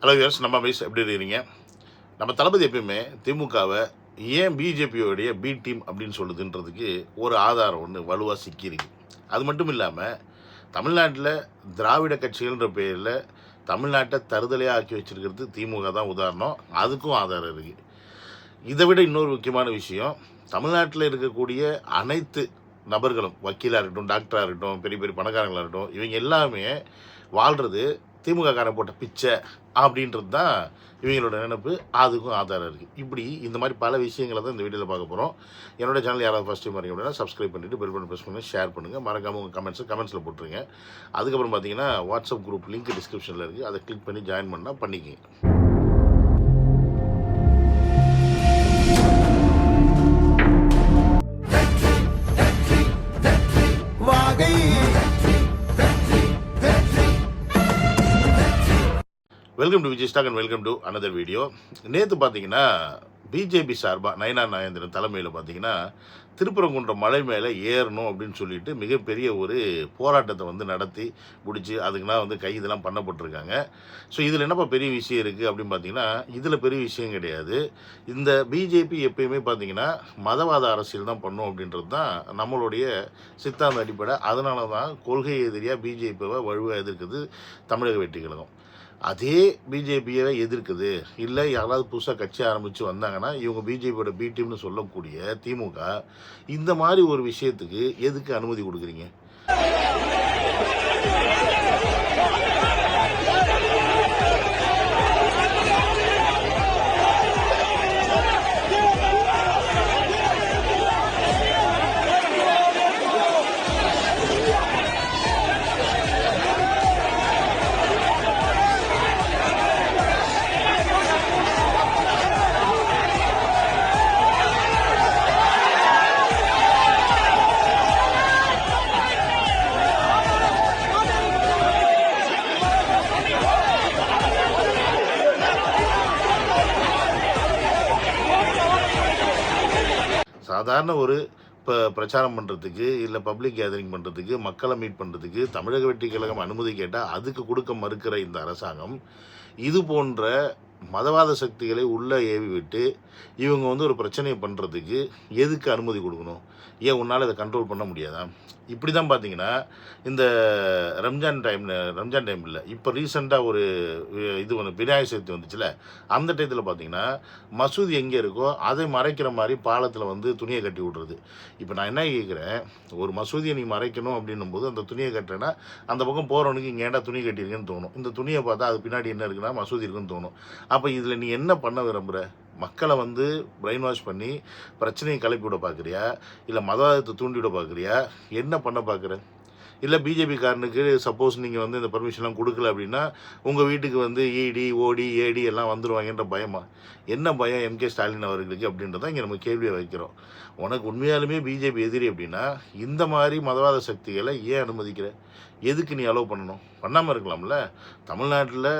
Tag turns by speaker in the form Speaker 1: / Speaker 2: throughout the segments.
Speaker 1: Hello viewers, நம்ம பேச எப்படி இருக்கிறீங்க? நம்ம தளபதி எப்பயுமே திமுகவை ஏன் பிஜேபியோடைய பி டீம் அப்படின்னு சொல்லுதுன்றதுக்கு ஒரு ஆதாரம் ஒன்று வலுவாக சிக்கியிருக்கு. அது மட்டும் இல்லாமல் தமிழ்நாட்டில் திராவிட கட்சிகள்ன்ற பேரில் தமிழ்நாட்டை தருதலையாக ஆக்கி வச்சிருக்கிறது திமுக தான் உதாரணம். அதுக்கும் ஆதாரம் இருக்குது. இதை விட இன்னொரு முக்கியமான விஷயம், தமிழ்நாட்டில் இருக்கக்கூடிய அனைத்து நபர்களும், வக்கீலாக இருக்கட்டும், டாக்டராக இருக்கட்டும், பெரிய பெரிய பணக்காரங்களாக இருக்கட்டும், இவங்க எல்லாமே வாழ்கிறது திமுக காரன் போட்ட பிச்சை அப்படின்றது தான் இவங்களோட நினைப்பு. அதுக்கும் ஆதாரம் இருக்குது. இப்படி இந்த மாதிரி பல விஷயங்களை தான் இந்த வீடியோவில் பார்க்க போகிறோம். என்னோட சேனல் யாராவது ஃபஸ்ட் டைம் வரீங்க அப்படின்னா சப்ஸ்கிரைப் பண்ணிவிட்டு பெல் பட்டன் ப்ரெஸ் பண்ணி ஷேர் பண்ணுங்கள். மறக்காமல் உங்கள் கமெண்ட்ஸில் போட்டுருங்க. அதுக்கப்புறம் பார்த்தீங்கன்னா வாட்ஸ்அப் குரூப் லிங்க் டிஸ்கிரிப்ஷனில் இருக்குது. அதை கிளிக் பண்ணி ஜாயின் பண்ணால் பண்ணிக்கங்க. Welcome to Vijay stock and welcome to another video. நேற்று பார்த்தீங்கன்னா பிஜேபி சார்பாக நயனார் நாகேந்திரன் தலைமையில் பார்த்தீங்கன்னா திருப்பரங்குன்றம் மலை மேலே ஏறணும் அப்படின்னு சொல்லிட்டு மிகப்பெரிய ஒரு போராட்டத்தை நடத்தி முடிச்சு அதுக்குன்னா கைதெல்லாம் பண்ணப்பட்டிருக்காங்க. ஸோ இதில் என்னப்பா பெரிய விஷயம் இருக்குது அப்படின்னு பார்த்தீங்கன்னா, இதில் பெரிய விஷயம் கிடையாது. இந்த பிஜேபி எப்பயுமே பார்த்தீங்கன்னா மதவாத அரசியல் தான் பண்ணும் அப்படின்றது தான் நம்மளுடைய சித்தாந்த அடிப்படை. அதனால தான் கொள்கை எதிரியாக பிஜேபியை வலுவாக எதிர்க்குது தமிழக வெற்றி கழகம். அதே பிஜேபியை எதிர்க்குது, இல்லை யாராவது புதுசாக கட்சி ஆரம்பித்து வந்தாங்கன்னா இவங்க பிஜேபியோட பி டீம்னு சொல்லக்கூடிய திமுக இந்த மாதிரி ஒரு விஷயத்துக்கு எதுக்கு அனுமதி கொடுக்குறீங்க? சாதாரண ஒரு பிரச்சாரம் பண்ணுறதுக்கு, இல்லை பப்ளிக் கேதரிங் பண்ணுறதுக்கு, மக்களை மீட் பண்ணுறதுக்கு தமிழக வெற்றி கழகம் அனுமதி கேட்டால் அதுக்கு கொடுக்க மறுக்கிற இந்த அரசாங்கம் இது போன்ற மதவாத சக்திகளை உள்ளே ஏவி விட்டு இவங்க ஒரு பிரச்சனையை பண்ணுறதுக்கு எதுக்கு அனுமதி கொடுக்கணும்? ஏன் உன்னால் இதை கண்ட்ரோல் பண்ண முடியாதா? இப்படி தான் பார்த்தீங்கன்னா இந்த ரம்ஜான் டைம் இல்லை, இப்போ ரீசெண்டாக ஒரு விநாயகர் சதுர்த்தி வந்துச்சுல, அந்த டயத்தில் பார்த்தீங்கன்னா மசூதி எங்கே இருக்கோ அதை மறைக்கிற மாதிரி பாலத்தில் துணியை கட்டி விட்றது. இப்போ நான் என்ன கேட்குறேன், ஒரு மசூதியை நீ மறைக்கணும் அப்படின்னும் போது அந்த துணியை கட்டுறேன்னா அந்த பக்கம் போகிறவனுக்கு இங்கே ஏன்டா துணி கட்டியிருக்குன்னு தோணும். இந்த துணியை பார்த்தா அது பின்னாடி என்ன இருக்குன்னா மசூதி இருக்குன்னு தோணும். அப்போ இதில் நீ என்ன பண்ண விரும்புகிற? மக்களை பிரெயின் வாஷ் பண்ணி பிரச்சனையை கிளப்பி விட பார்க்குறியா, இல்லை மதவாதத்தை தூண்டி விட பார்க்குறியா, என்ன பண்ண பார்க்குற? இல்லை பிஜேபிக்காரனுக்கு சப்போஸ் நீங்கள் இந்த பர்மிஷன்லாம் கொடுக்கல அப்படின்னா உங்கள் வீட்டுக்கு இடி ஓடி ஏடி எல்லாம் வந்துடுவாங்கன்ற பயமா? என்ன பயம் எம்கே ஸ்டாலின் அவர்களுக்கு அப்படின்றத இங்கே நம்ம கேள்வியை வைக்கிறோம். உனக்கு உண்மையாலுமே பிஜேபி எதிரி அப்படின்னா இந்த மாதிரி மதவாத சக்திகளை ஏன் அனுமதிக்கிற? எதுக்கு நீ அலோவ் பண்ணணும்? பண்ணாமல் இருக்கலாம்ல. தமிழ்நாட்டில்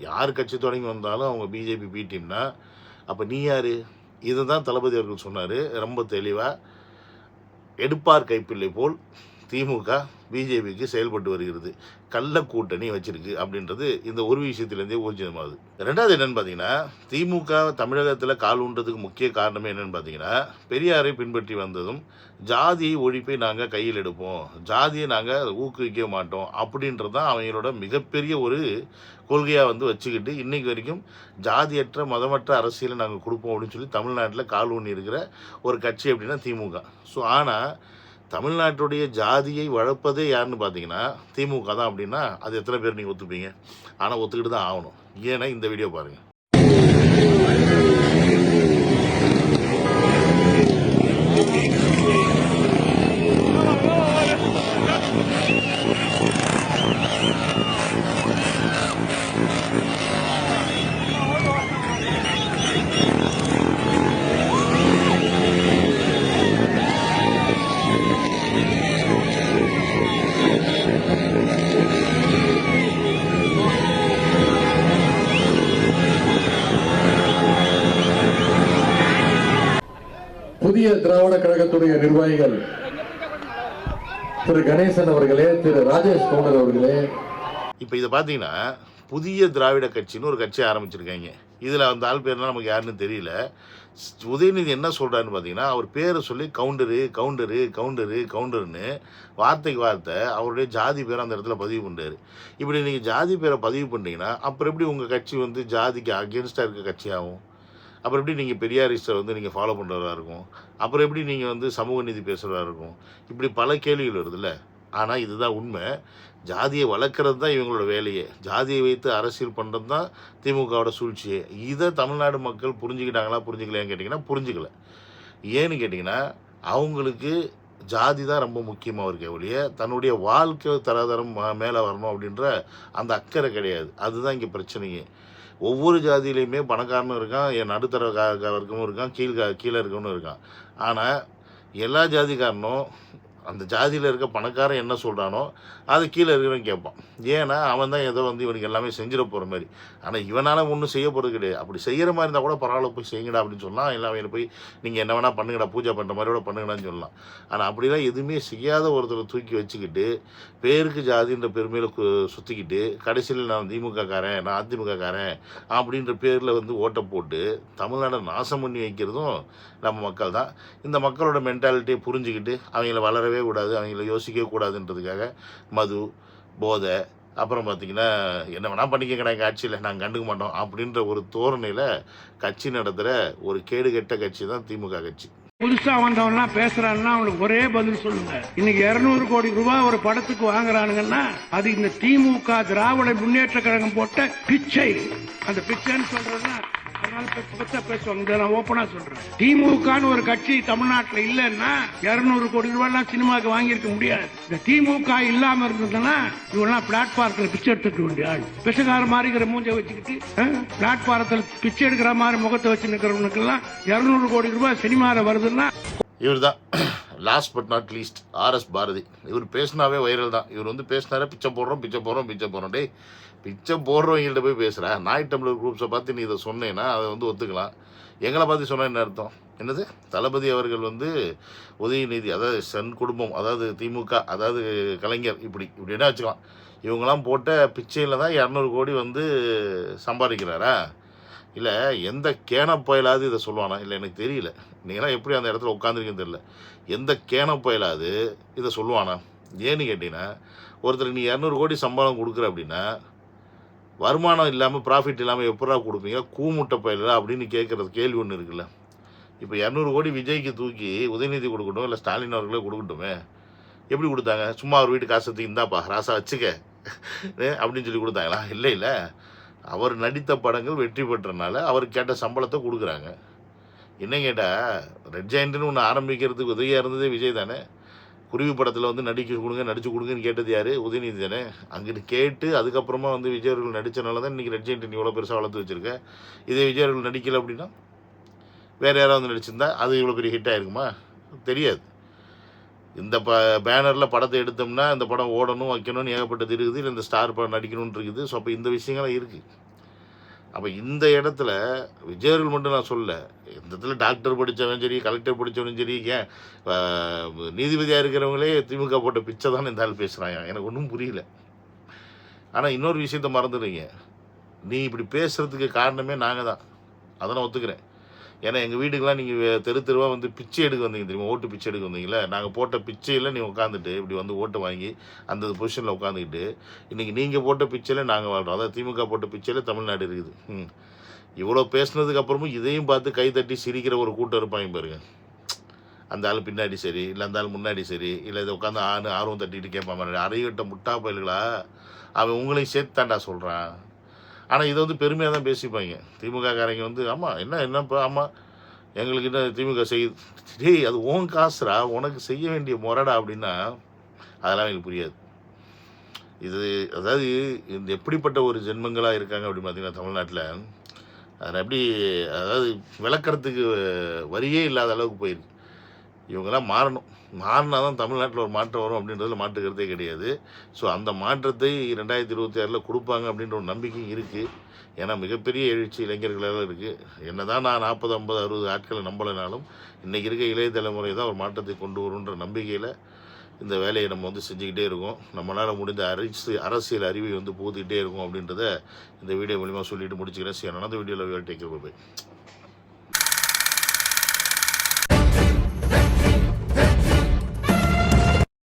Speaker 1: யார் கட்சி தொடங்கி வந்தாலும் அவங்க பிஜேபி பி டீம்னா அப்போ நீ யார்? இதை தான் தளபதி அவர்கள் சொன்னார் ரொம்ப தெளிவாக. எடுப்பார் கைப்பிள்ளை போல் திமுக பிஜேபிக்கு செயல்பட்டு வருகிறது, கள்ள கூட்டணி வச்சிருக்கு அப்படின்றது இந்த ஒரு விஷயத்துலேருந்தே ஊர்ஜிதமாகுது. ரெண்டாவது என்னென்னு பார்த்தீங்கன்னா, திமுக தமிழகத்தில் கால் ஊன்றதுக்கு முக்கிய காரணமே என்னென்னு பார்த்தீங்கன்னா, பெரியாரை பின்பற்றி வந்ததும் ஜாதியை ஒழிப்பை நாங்கள் கையில் எடுப்போம், ஜாதியை நாங்கள் ஊக்குவிக்க மாட்டோம் அப்படின்றது தான் அவங்களோட மிகப்பெரிய ஒரு கொள்கையாக வச்சுக்கிட்டு இன்றைக்கு வரைக்கும் ஜாதியற்ற மதமற்ற அரசியலை நாங்கள் கொடுப்போம் அப்படின்னு சொல்லி தமிழ்நாட்டில் கால் ஊன்றி இருக்கிற ஒரு கட்சி அப்படின்னா திமுக. ஸோ ஆனால் தமிழ்நாட்டுடைய ஜாதியை வளர்ப்பதே யாருன்னு பார்த்தீங்கன்னா திமுக தான். அப்படின்னா அது எத்தனை பேர் நீங்கள் ஒத்துப்பீங்க? ஆனால் ஒத்துக்கிட்டு தான் ஆகணும். ஏன்னா இந்த வீடியோ பாருங்கள்.
Speaker 2: புதிய திராவிட கழகத்துடைய நிர்வாகிகள் திரு கணேசன் அவர்களே, திரு ராஜேஷ் கவுண்டர் அவர்களே,
Speaker 1: இப்போ இதை பார்த்தீங்கன்னா புதிய திராவிட கட்சின்னு ஒரு கட்சி ஆரம்பிச்சிருக்காங்க. இதில் அந்த ஆள் பேர்லாம் நமக்கு யாருன்னு தெரியல. உதயநிதி என்ன சொல்கிறாருன்னு பார்த்தீங்கன்னா, அவர் பேரை சொல்லி கவுண்டரு கவுண்டரு கவுண்டரு கவுண்டருன்னு வார்த்தைக்கு வார்த்தை அவருடைய ஜாதி பேரை அந்த இடத்துல பதிவு பண்ணுறாரு. இப்படி நீங்கள் ஜாதி பேரை பதிவு பண்ணிட்டீங்கன்னா அப்புறம் எப்படி உங்கள் கட்சி வந்து ஜாதிக்கு அகேன்ஸ்டாக இருக்க கட்சியாகும்? அப்புறம் எப்படி நீங்கள் பெரியாரிஸ்ட்டை வந்து நீங்கள் ஃபாலோ பண்ணுறதா இருக்கும்? அப்புறம் எப்படி நீங்கள் வந்து சமூக நீதி பேசுகிறதா இருக்கும்? இப்படி பல கேள்விகள் வருதுல்ல. ஆனால் இதுதான் உண்மை. ஜாதியை வளர்க்குறது தான் இவங்களோட வேலையே. ஜாதியை வைத்து அரசியல் பண்ணுறது தான் திமுகவோட சூழ்ச்சியே. இதை தமிழ்நாடு மக்கள் புரிஞ்சுக்கிட்டாங்களா புரிஞ்சுக்கலையான்னு கேட்டிங்கன்னா புரிஞ்சுக்கல. ஏன்னு கேட்டிங்கன்னா அவங்களுக்கு ஜாதி தான் ரொம்ப முக்கியமாக இருக்கே ஒழிய தன்னுடைய வாழ்க்கை தராதரம் மேலே வரணும் அப்படின்ற அந்த அக்கறை கிடையாது. அதுதான் இங்கே பிரச்சனையே. ஒவ்வொரு ஜாதியிலையுமே பணக்காரனும் இருக்கான், என் நடுத்தர வர்க்கமும் இருக்கான், கீழே இருக்கவனும் இருக்கான். ஆனால் எல்லா ஜாதிக்காரனும் அந்த ஜாதியில் இருக்க பணக்காரன் என்ன சொல்கிறானோ அது கீழே இருக்கிறவன் கேட்பான். ஏன்னா அவன் தான் ஏதோ வந்து இவனுக்கு எல்லாமே செஞ்சிட போகிற மாதிரி. ஆனால் இவனால் ஒன்றும் செய்ய போகிறது கிடையாது. அப்படி செய்கிற மாதிரி இருந்தால் கூட பரவாயில்ல போய் செய்யுங்கடா அப்படின்னு சொல்லலாம். எல்லாம் அவனை போய் நீங்கள் என்ன வேணால் பண்ணுங்கடா, பூஜை பண்ணுற மாதிரி கூட பண்ணுங்கடான்னு சொல்லலாம். ஆனால் அப்படிலாம் எதுவுமே செய்யாத ஒருத்தரை தூக்கி வச்சுக்கிட்டு பேருக்கு ஜாதின்ற பெருமையில் சுற்றிக்கிட்டு கடைசியில் நான் திமுககாரன், நான் அதிமுககாரன் அப்படின்ற பேரில் வந்து ஓட்டை போட்டு தமிழ்நாடை நாசம் பண்ணி வைக்கிறதும் நம்ம மக்கள் தான். இந்த மக்களோட மென்டாலிட்டியை புரிஞ்சுக்கிட்டு அவங்கள வளரவே கூடாது, அவங்கள யோசிக்கவே கூடாதுன்றதுக்காக மது, போதை, அப்புறம் பார்த்திங்கன்னா என்ன வேணால் பண்ணிக்கங்கடா எங்கள் ஆட்சியில் நாங்கள் கண்டுக்க மாட்டோம் அப்படின்ற ஒரு தோரணையில் கட்சி நடத்துகிற ஒரு கேடுகெட்ட கட்சி தான் திமுக கட்சி.
Speaker 3: புதுசா வந்தவன்லாம் பேசுறான்னா அவனுக்கு ஒரே பதில் சொல்லுங்க. இன்னைக்கு 200 கோடி ரூபாய் ஒரு படத்துக்கு வாங்குறானுங்கன்னா அது இந்த திமுக திராவிட முன்னேற்ற கழகம் போட்ட பிச்சை. அந்த பிச்சைன்னு சொல்றதுன்னா பேசுவாங்க. நான் ஓப்பனா சொல்றேன். திமுகன்னு ஒரு கட்சி தமிழ்நாட்டில் இல்லைன்னா 200 கோடி ரூபாய் சினிமாவுக்கு வாங்கியிருக்க முடியாது. இந்த திமுக இல்லாம இருந்ததுன்னா இவெல்லாம் பிளாட்பாரத்தில் பிச்சை எடுத்துக்க வேண்டிய ஆள். பிச்சைக்கார மாதிரிங்கிற மூஞ்சை வச்சுக்கிட்டு பிளாட்பாரத்தில் பிச்சை எடுக்கிற மாதிரி முகத்தை வச்சு நிற்கிறவனுக்கு எல்லாம் 200 கோடி ரூபாய் சினிமாவில் வருதுன்னா
Speaker 1: இவர் தான் last but not least RS Bharathi. இவர் பேசினாவே வைரல் தான். இவர் வந்து பேசினாரே பிச்சை போடுறோம் பிச்சை போடுறோம் பிச்சை போடுறோம். டே பிச்சை போடுறவங்கள்ட்ட போய் பேசுகிறேன். நாய் டம்ளர் குரூப்ஸை பார்த்து நீ இதை சொன்னேன்னா அதை வந்து ஒத்துக்கலாம். எங்களை பார்த்து சொன்னால் என்ன அர்த்தம்? என்னது தளபதி அவர்கள் வந்து உதயநிதி அதாவது சன் குடும்பம் அதாவது திமுக அதாவது கலைஞர் இப்படி என்ன வச்சுக்கலாம். இவங்கெல்லாம் போட்ட பிச்சையில் தான் 200 கோடி வந்து சம்பாதிக்கிறாரா? இல்லை எந்த கேன புயலாவது இதை சொல்லுவானா? இல்லை எனக்கு தெரியல. நீங்களாம் எப்படி அந்த இடத்துல உட்காந்துருக்கீங்கன்னு தெரியல. எந்த கேன புயலாவது இதை சொல்லுவானா? ஏன்னு கேட்டிங்கன்னா ஒருத்தர் நீ 200 கோடி சம்பளம் கொடுக்குற அப்படின்னா வருமானம் இல்லாமல் ப்ராஃபிட் இல்லாமல் எப்படா கொடுப்பீங்க கூமுட்டை பயில அப்படின்னு கேட்குறது கேள்வி ஒன்று இருக்குல்ல. இப்போ 200 கோடி விஜய்க்கு தூக்கி உதயநிதி கொடுக்கட்டும் இல்லை ஸ்டாலின் அவர்களே கொடுக்கட்டுமே. எப்படி கொடுத்தாங்க? சும்மா அவர் வீட்டு காசத்துக்கு இந்தாப்பா ராசா வச்சுக்க அப்படின்னு சொல்லி கொடுத்தாங்களா? இல்லை. அவர் நடித்த படங்கள் வெற்றி பெற்றனால அவருக்கு கேட்ட சம்பளத்தை கொடுக்குறாங்க. என்ன கேட்டால் ரெட் ஜெயண்ட்னு ஒன்று ஆரம்பிக்கிறதுக்கு உதவியாக இருந்ததே விஜய் தானே. குருவி படத்தில் வந்து நடிச்சு கொடுங்கன்னு கேட்டது யார்? உதயநிதி தானே. அங்கிட்டு கேட்டு அதுக்கப்புறமா வந்து விஜய் அவர்கள் நடித்தனால தான் இன்றைக்கி ரெட் ஜெயண்ட் இவ்வளோ பெருசாக வளர்த்து வச்சுருக்கேன். இதே விஜய் அவர்கள் நடிக்கலை அப்படின்னா வேறு யாராவது வந்து நடிச்சிருந்தா அது இவ்வளோ பெரிய ஹிட் ஆகிருக்குமா? தெரியாது. இந்த பேனரில் படத்தை எடுத்தோம்னா இந்த படம் ஓடணும் வைக்கணும்னு ஏகப்பட்டது இருக்குது. இல்லை இந்த ஸ்டார் படம் நடிக்கணும்னு இருக்குது. ஸோ அப்போ இந்த விஷயங்கள்லாம் இருக்குது. அப்போ இந்த இடத்துல விஜயர்கள் மட்டும் நான் சொல்ல, இந்த இடத்துல டாக்டர் படித்தவன் சரி கலெக்டர் படித்தவனும் சரி ஏன் நீதிபதியாக இருக்கிறவங்களே திமுக போட்ட பிச்சை தானே இந்த ஆள் பேசுகிறாங்க. எனக்கு ஒன்றும் புரியல. ஆனால் இன்னொரு விஷயத்த மறந்துடுறீங்க. நீ இப்படி பேசுகிறதுக்கு காரணமே நாங்கள் தான். அதை நான் ஒத்துக்கிறேன். ஏன்னா எங்கள் வீட்டுக்கெலாம் நீங்கள் தெருவாக வந்து பிச்சை எடுக்க வந்தீங்க தெரியுமா? ஓட்டு பிச்சை எடுக்க வந்தீங்களே. நாங்கள் போட்ட பிச்சையில் நீ உட்காந்துட்டு இப்படி வந்து ஓட்டை வாங்கி அந்த பொசிஷனில் உட்காந்துக்கிட்டு இன்றைக்கி நீங்கள் போட்ட பிச்சையில் நாங்கள் வாழ்கிறோம். அதாவது திமுக போட்ட பிச்சையில் தமிழ்நாடு இருக்குது. இவ்வளோ பேசுனதுக்கப்புறமும் இதையும் பார்த்து கை தட்டி சிரிக்கிற ஒரு கூட்டம் இருப்பாங்க பாருங்க. அந்த ஆள் பின்னாடி சரி இல்லை அந்த ஆள் முன்னாடி சரி இல்லை இதை உட்காந்து ஆர்வம் தட்டிட்டு கேட்பான். அறையிட்ட முட்டா பயல்களா அவன் உங்களையும் சேர்த்து தாண்டா சொல்கிறான். ஆனால் இதை வந்து பெருமையாக தான் பேசிப்பாங்க திமுககாரங்க வந்து. ஆமாம் என்னப்பா ஆமாம் எங்களுக்கு என்ன திமுக செய்யுது? அது ஓன் காசுரா, உனக்கு செய்ய வேண்டிய முறைடா அப்படின்னா அதெல்லாம் எங்களுக்கு புரியாது. இது அதாவது இந்த எப்படிப்பட்ட ஒரு ஜென்மங்களாக இருக்காங்க அப்படின்னு பார்த்தீங்கன்னா தமிழ்நாட்டில் அதை எப்படி அதாவது விளக்கறதுக்கு வரியே இல்லாத அளவுக்கு போயிருக்கு. இவங்கெல்லாம் மாறினா தான் தமிழ்நாட்டில் ஒரு மாற்றம் வரும் அப்படின்றதுல மாற்றுக்கிறதே கிடையாது. ஸோ அந்த மாற்றத்தை 2026 கொடுப்பாங்க அப்படின்ற ஒரு நம்பிக்கையும் இருக்குது. ஏன்னா மிகப்பெரிய எழுச்சி இளைஞர்களால் இருக்குது. என்ன தான் நான் 40, 50, 60 ஆட்களை நம்பலைனாலும் இன்றைக்கி இருக்க இளைய தலைமுறை தான் ஒரு மாற்றத்தை கொண்டு வருன்ற நம்பிக்கையில் இந்த வேலையை நம்ம வந்து செஞ்சுக்கிட்டே இருக்கோம். நம்மளால் முடிந்த அரசியல் அறிவை வந்து புகுத்திக்கிட்டே இருக்கும் அப்படின்றத இந்த வீடியோ மூலிமா சொல்லிட்டு முடிச்சுக்கிறேன். சரி, another video. Love you all. Take care. Bye bye.